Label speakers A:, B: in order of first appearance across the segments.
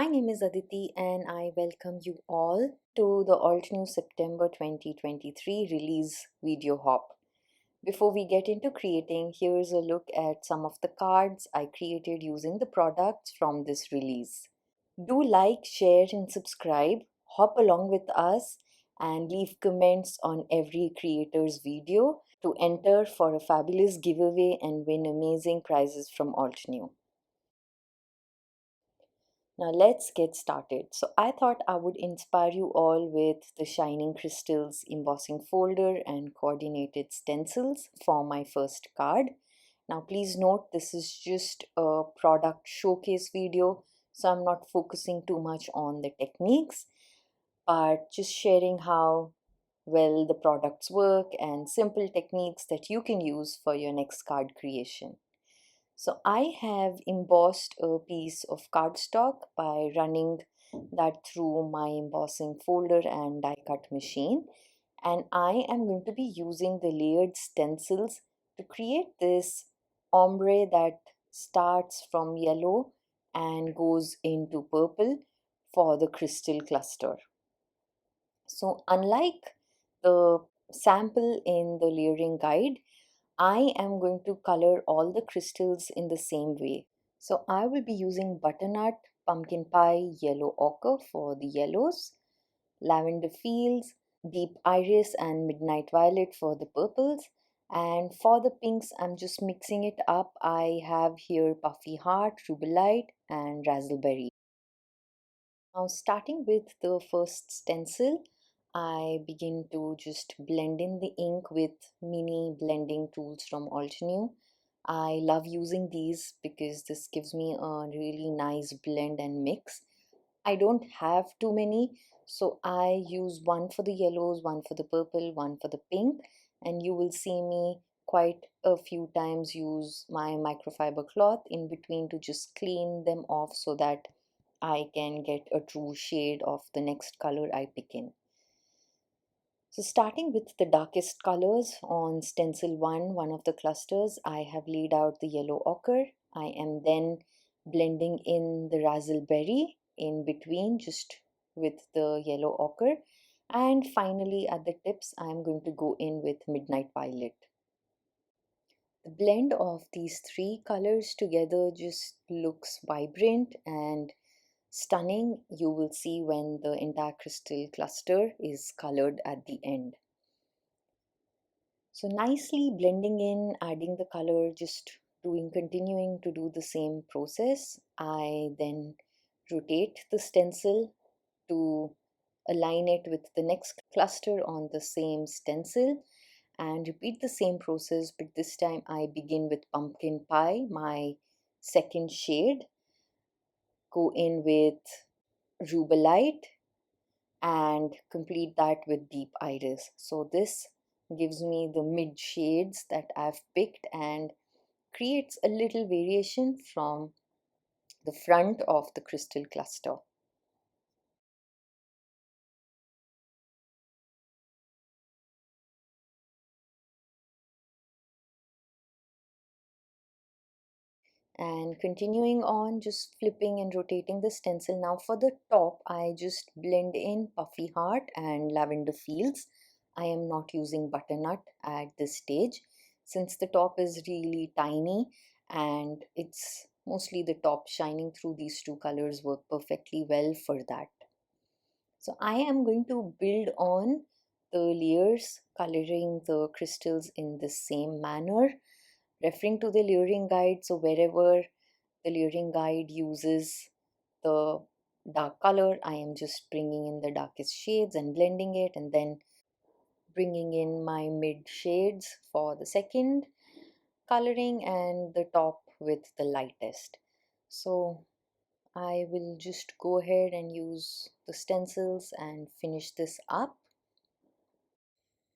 A: My name is Aditi and I welcome you all to the Altenew September 2023 release video hop. Before we get into creating, here's a look at some of the cards I created using the products from this release. Do like, share and subscribe, hop along with us and leave comments on every creator's video to enter for a fabulous giveaway and win amazing prizes from Altenew. Now let's get started. So I thought I would inspire you all with the Shining Crystals embossing folder and coordinated stencils for my first card. Now please note this is just a product showcase video, so I'm not focusing too much on the techniques, but just sharing how well the products work and simple techniques that you can use for your next card creation. So I have embossed a piece of cardstock by running that through my embossing folder and die cut machine. And I am going to be using the layered stencils to create this ombre that starts from yellow and goes into purple for the crystal cluster. So unlike the sample in the layering guide, I am going to color all the crystals in the same way. So I will be using butternut, pumpkin pie, yellow ochre for the yellows, lavender fields, deep iris and midnight violet for the purples. And for the pinks, I'm just mixing it up. I have here puffy heart, rubellite and raspberry. Now starting with the first stencil, I begin to just blend in the ink with mini blending tools from Altenew. I love using these because this gives me a really nice blend and mix. I don't have too many, so I use one for the yellows, one for the purple, one for the pink, and you will see me quite a few times use my microfiber cloth in between to just clean them off so that I can get a true shade of the next color I pick in. So starting with the darkest colors on stencil 1, one of the clusters, I have laid out the yellow ochre. I am then blending in the raspberry in between just with the yellow ochre. And finally at the tips, I am going to go in with midnight violet. The blend of these three colors together just looks vibrant and stunning. You will see when the entire crystal cluster is colored at the end. So nicely blending in, adding the color, just continuing to do the same process. I then rotate the stencil to align it with the next cluster on the same stencil and repeat the same process, but this time I begin with pumpkin pie, my second shade, go in with rubellite and complete that with deep iris. So this gives me the mid shades that I've picked and creates a little variation from the front of the crystal cluster. And continuing on, just flipping and rotating the stencil. Now for the top, I just blend in puffy heart and lavender fields. I am not using butternut at this stage since the top is really tiny and it's mostly the top shining through. These two colors work perfectly well for that. So I am going to build on the layers, coloring the crystals in the same manner, referring to the layering guide. So wherever the layering guide uses the dark color, I am just bringing in the darkest shades and blending it, and then bringing in my mid shades for the second coloring and the top with the lightest. So I will just go ahead and use the stencils and finish this up.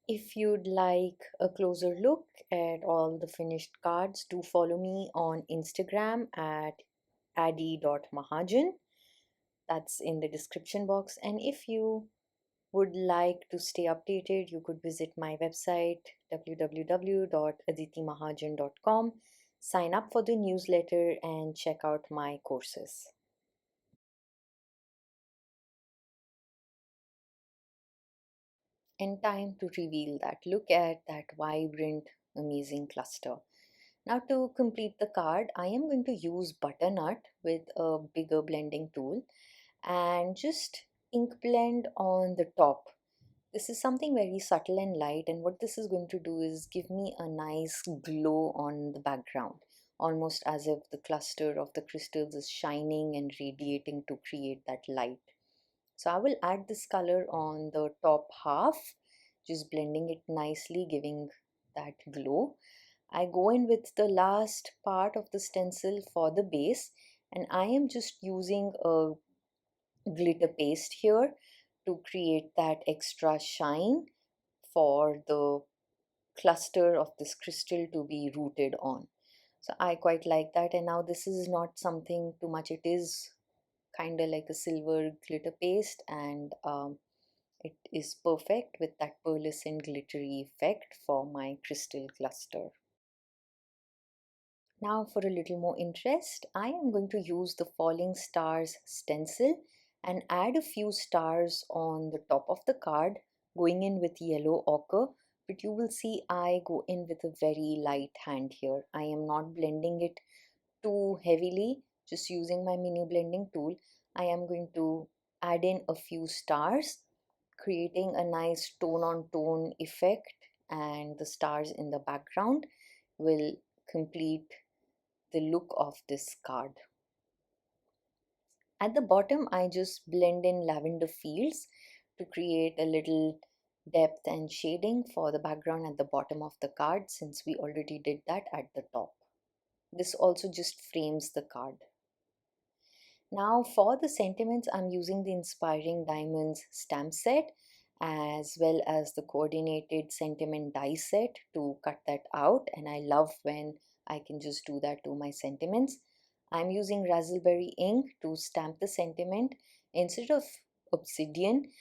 A: If you'd like a closer look at all the finished cards, do follow me on Instagram at adi.mahajan. That's in the description box. And if you would like to stay updated, you could visit my website www.aditimahajan.com, sign up for the newsletter and check out my courses. And time to reveal that. Look at that vibrant, amazing cluster. Now to complete the card, I am going to use butternut with a bigger blending tool and just ink blend on the top. This is something very subtle and light, and what this is going to do is give me a nice glow on the background, almost as if the cluster of the crystals is shining and radiating to create that light. So I will add this color on the top half, just blending it nicely, giving that glow. I go in with the last part of the stencil for the base, and I am just using a glitter paste here to create that extra shine for the cluster of this crystal to be rooted on. So I quite like that. And now this is not something too much, it is kind of like a silver glitter paste, and it is perfect with that pearlescent glittery effect for my crystal cluster. Now for a little more interest, I am going to use the falling stars stencil and add a few stars on the top of the card, going in with yellow ochre. But you will see I go in with a very light hand here. I am not blending it too heavily, just using my mini blending tool. I am going to add in a few stars, creating a nice tone on tone effect, and the stars in the background will complete the look of this card. At the bottom, I just blend in lavender fields to create a little depth and shading for the background at the bottom of the card, since we already did that at the top. This also just frames the card. Now for the sentiments, I'm using the Inspiring Diamonds stamp set as well as the coordinated sentiment die set to cut that out, and I love when I can just do that to my sentiments. I'm using raspberry ink to stamp the sentiment instead of obsidian,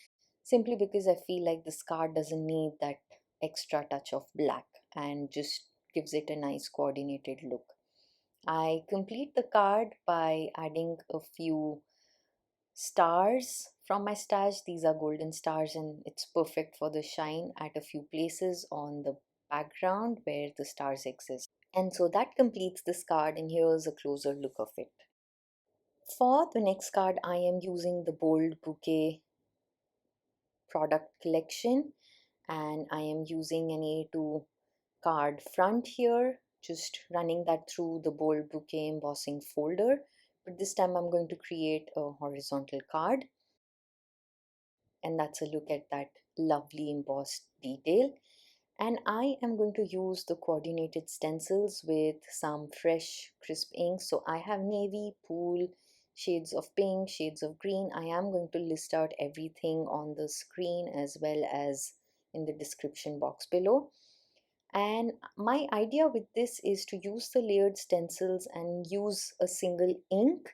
A: simply because I feel like this card doesn't need that extra touch of black and just gives it a nice coordinated look. I complete the card by adding a few stars from my stash. These are golden stars, and it's perfect for the shine at a few places on the background where the stars exist. And so that completes this card, and here's a closer look of it. For the next card, I am using the Bold Bouquet product collection, and I am using an A2 card front here, just running that through the Bold Bouquet embossing folder. But this time I'm going to create a horizontal card, and that's a look at that lovely embossed detail. And I am going to use the coordinated stencils with some fresh crisp ink. So I have navy, pool, shades of pink, shades of green. I am going to list out everything on the screen as well as in the description box below. And my idea with this is to use the layered stencils and use a single ink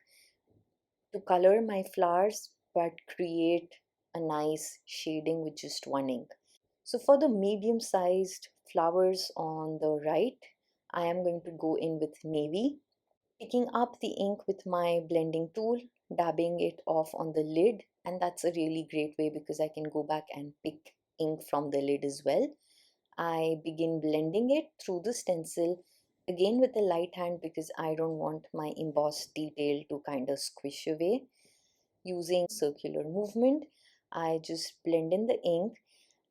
A: to color my flowers but create a nice shading with just one ink. So for the medium sized flowers on the right, I am going to go in with navy, picking up the ink with my blending tool, dabbing it off on the lid, and that's a really great way because I can go back and pick ink from the lid as well. I begin blending it through the stencil, again with a light hand because I don't want my embossed detail to kind of squish away. Using circular movement, I just blend in the ink,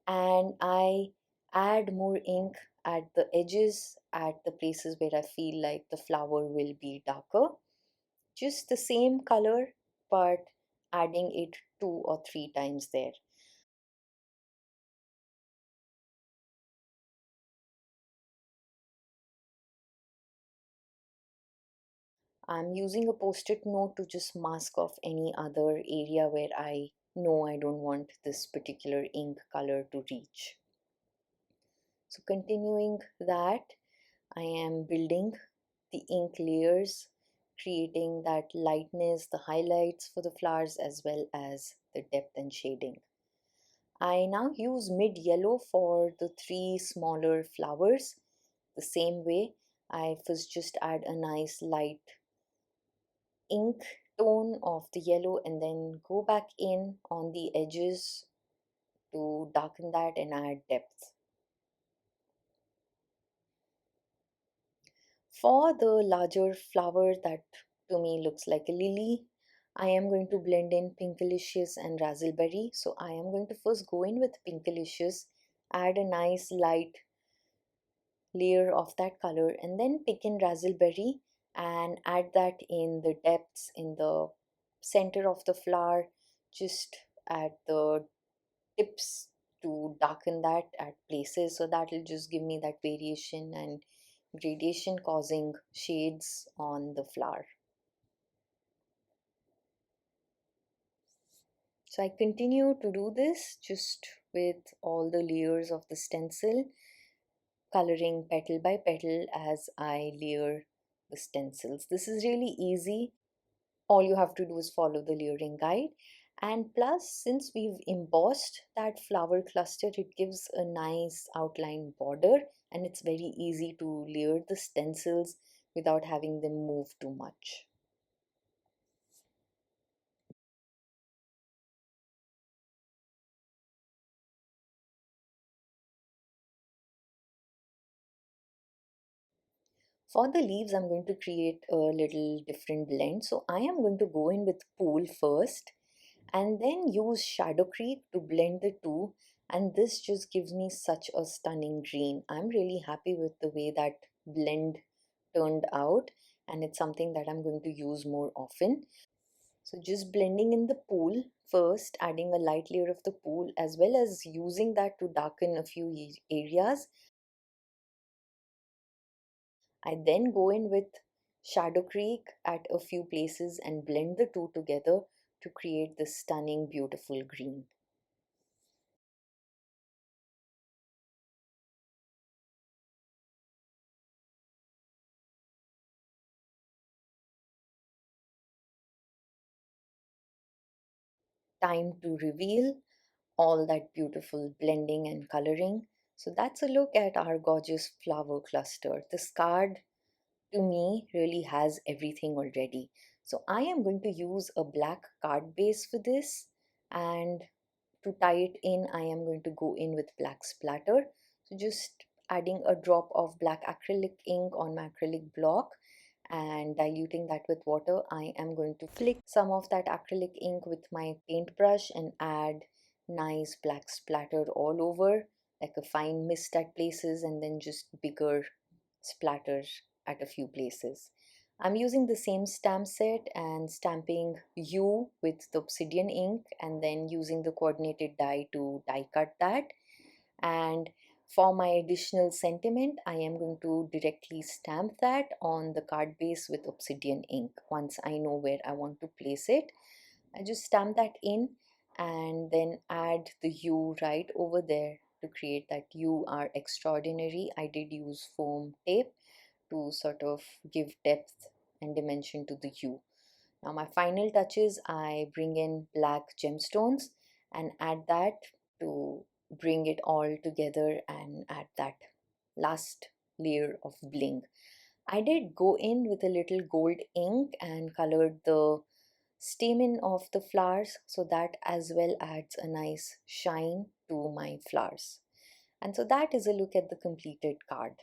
A: and I add more ink at the edges, at the places where I feel like the flower will be darker. Just the same color, but adding it 2 or 3 times there. I'm using a post-it note to just mask off any other area where I know I don't want this particular ink color to reach. So continuing that, I am building the ink layers, creating that lightness, the highlights for the flowers as well as the depth and shading. I now use mid yellow for the 3 smaller flowers. The same way, I first just add a nice light ink tone of the yellow and then go back in on the edges to darken that and add depth. For the larger flower that to me looks like a lily, I am going to blend in Pinkalicious and Razzleberry. So I am going to first go in with Pinkalicious, add a nice light layer of that color, and then pick in Razzleberry and add that in the depths, in the center of the flower, just at the tips to darken that at places, so that will just give me that variation and gradation causing shades on the flower. So I continue to do this just with all the layers of the stencil, coloring petal by petal as I layer the stencils. This is really easy. All you have to do is follow the layering guide. And plus, since we've embossed that flower cluster, it gives a nice outline border, and it's very easy to layer the stencils without having them move too much. For the leaves, I'm going to create a little different blend. So I am going to go in with Pool first and then use Shadow Creek to blend the two. And this just gives me such a stunning green. I'm really happy with the way that blend turned out, and it's something that I'm going to use more often. So just blending in the pool first, adding a light layer of the pool as well as using that to darken a few areas. I then go in with Shadow Creek at a few places and blend the two together to create this stunning, beautiful green. Time to reveal all that beautiful blending and coloring. So that's a look at our gorgeous flower cluster. This card to me really has everything already. So I am going to use a black card base for this, and to tie it in I am going to go in with black splatter. So just adding a drop of black acrylic ink on my acrylic block and diluting that with water. I am going to flick some of that acrylic ink with my paintbrush and add nice black splatter all over, like a fine mist at places and then just bigger splatter at a few places. I'm using the same stamp set and stamping U with the obsidian ink and then using the coordinated die to die cut that. And for my additional sentiment, I am going to directly stamp that on the card base with obsidian ink. Once I know where I want to place it, I just stamp that in and then add the U right over there to create that "You are extraordinary." I did use foam tape to sort of give depth and dimension to the U. Now my final touches, I bring in black gemstones and add that to bring it all together and add that last layer of bling. I did go in with a little gold ink and colored the stamen of the flowers, so that as well adds a nice shine to my flowers. And so that is a look at the completed card.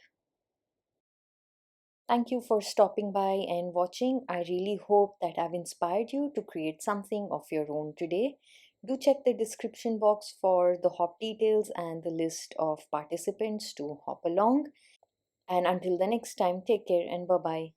A: Thank you for stopping by and watching. I really hope that I've inspired you to create something of your own today. Do check the description box for the hop details and the list of participants to hop along. And until the next time, take care and bye bye.